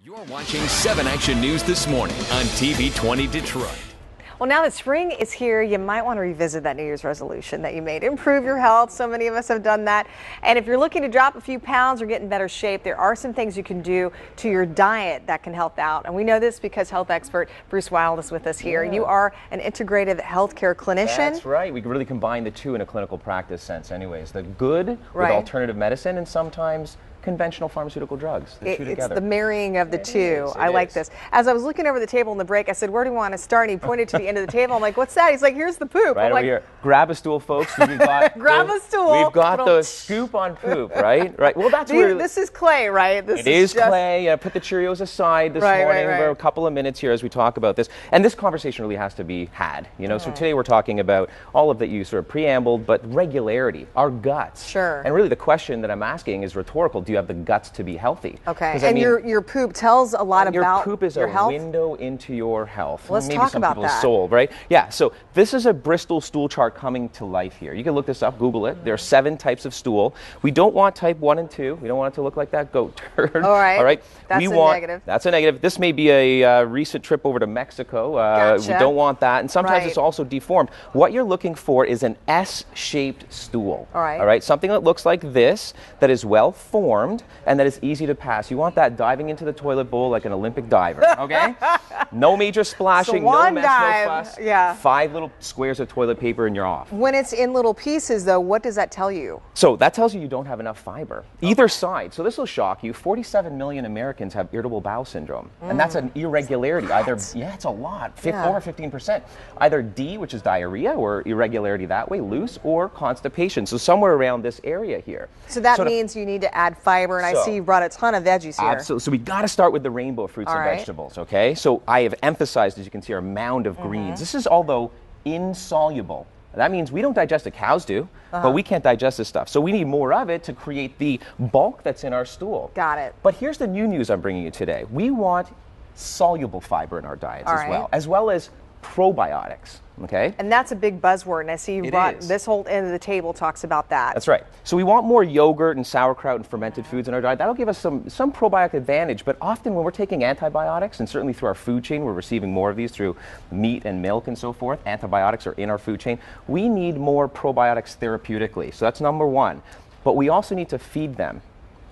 You're watching 7 Action News this morning on TV 20 Detroit. Well, now that spring is here, you might want to revisit that New Year's resolution that you made. Improve your health. So many of us have done that. And if you're looking to drop a few pounds or get in better shape, there are some things you can do to your diet that can help out. And we know this because health expert Bruce Wild is with us here. Yeah. You are an integrative healthcare clinician. That's right. We can really combine the two in a clinical practice sense anyways. The good with Right. alternative medicine and sometimes conventional pharmaceutical drugs. The two It's together. the marrying of the two. It I like is. this. As I was looking over the table in the break, I said, where do we want to start? And he pointed to the end of the table. I'm like, what's that? He's like, here's the poop. Right I'm over like, here. Grab a stool, folks. We've got Grab a stool. We've got Little the scoop on poop, right? Right. Well, that's where This is clay, right? This it is just clay. Put the Cheerios aside this Right, morning right. for a couple of minutes here as we talk about this. And this conversation really has to be had. You know, so today we're talking about all of that you sort of preambled, but regularity, our guts. Sure. And really the question that I'm asking is rhetorical. Do you have the guts to be healthy? Okay. 'Cause, I And mean, your poop tells a lot your about poop is your a health. window into your health. Let's Maybe talk some about people's that. soul, right? Yeah, so this is a Bristol Stool Chart coming to life here. You can look this up, Google it. There are 7 types of stool. We don't want type 1 and 2. We don't want it to look like that goat turd. All right. All right. That's we a want, negative. That's a negative. This may be a recent trip over to Mexico. Gotcha. We don't want that. And sometimes Right. it's also deformed. What you're looking for is an S-shaped stool. All right. All right. Something that looks like this, that is well formed, and that is easy to pass. You want that diving into the toilet bowl like an Olympic diver, okay? No major splashing, Swan no mess, dive, no fuss. yeah. 5 little squares of toilet paper and you're off. When it's in little pieces, though, what does that tell you? So that tells you don't have enough fiber. Either side. So this will shock you. 47 million Americans have irritable bowel syndrome. And that's an irregularity. Either, yeah, it's a lot. Yeah. Over 15%. Either D, which is diarrhea or irregularity that way, loose, or constipation. So somewhere around this area here. So that to- means you need to add fiber, and I So- see you brought a ton of veggies here. Absolutely. So we got to start with the rainbow fruits All and right. vegetables, okay? So I have emphasized, as you can see, our mound of greens. This is, although insoluble. That means we don't digest it, cows do, but we can't digest this stuff. So we need more of it to create the bulk that's in our stool. Got it. But here's the new news I'm bringing you today. We want soluble fiber in our diets All right. as well as probiotics, okay? And that's a big buzzword, and I see you It brought is. this whole end of the table talks about that. That's right. So we want more yogurt and sauerkraut and fermented foods in our diet. That'll give us some probiotic advantage, but often when we're taking antibiotics, and certainly through our food chain, we're receiving more of these through meat and milk and so forth, antibiotics are in our food chain, we need more probiotics therapeutically. So that's number 1. But we also need to feed them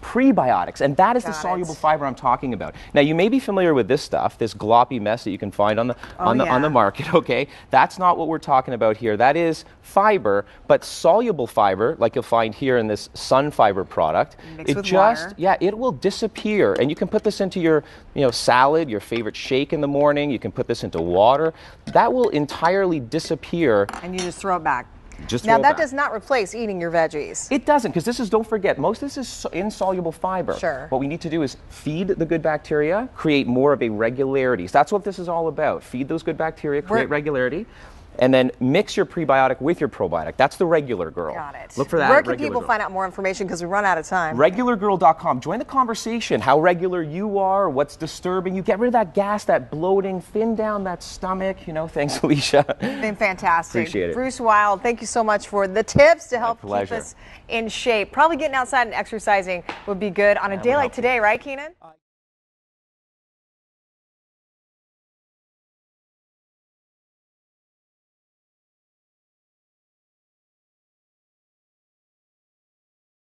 prebiotics, and that is the Got it. soluble fiber I'm talking about. Now, you may be familiar with this stuff, this gloppy mess that you can find on the on yeah. the market, okay? That's not what we're talking about here. That is fiber, but soluble fiber, like you'll find here in this Sunfiber product, Mixed with water. yeah, it will disappear. And you can put this into your, salad, your favorite shake in the morning. You can put this into water. That will entirely disappear. And you just throw it back. Just Now, throw it that back. does not replace eating your veggies. It doesn't, because this is, don't forget, most of this is insoluble fiber. Sure. What we need to do is feed the good bacteria, create more of a regularity. So that's what this is all about. Feed those good bacteria, create regularity, and then mix your prebiotic with your probiotic. That's the regular girl. Got it. Look for that. Where can Regular people Girl. find out more information, because we run out of time? Regulargirl.com. Join the conversation. How regular you are, what's disturbing you. Get rid of that gas, that bloating, thin down that stomach. Thanks, Alicia. Been fantastic. Appreciate it. Bruce Wild, thank you so much for the tips to help keep pleasure. us in shape. Probably getting outside and exercising would be good on a day would like help. today, right, Keenan?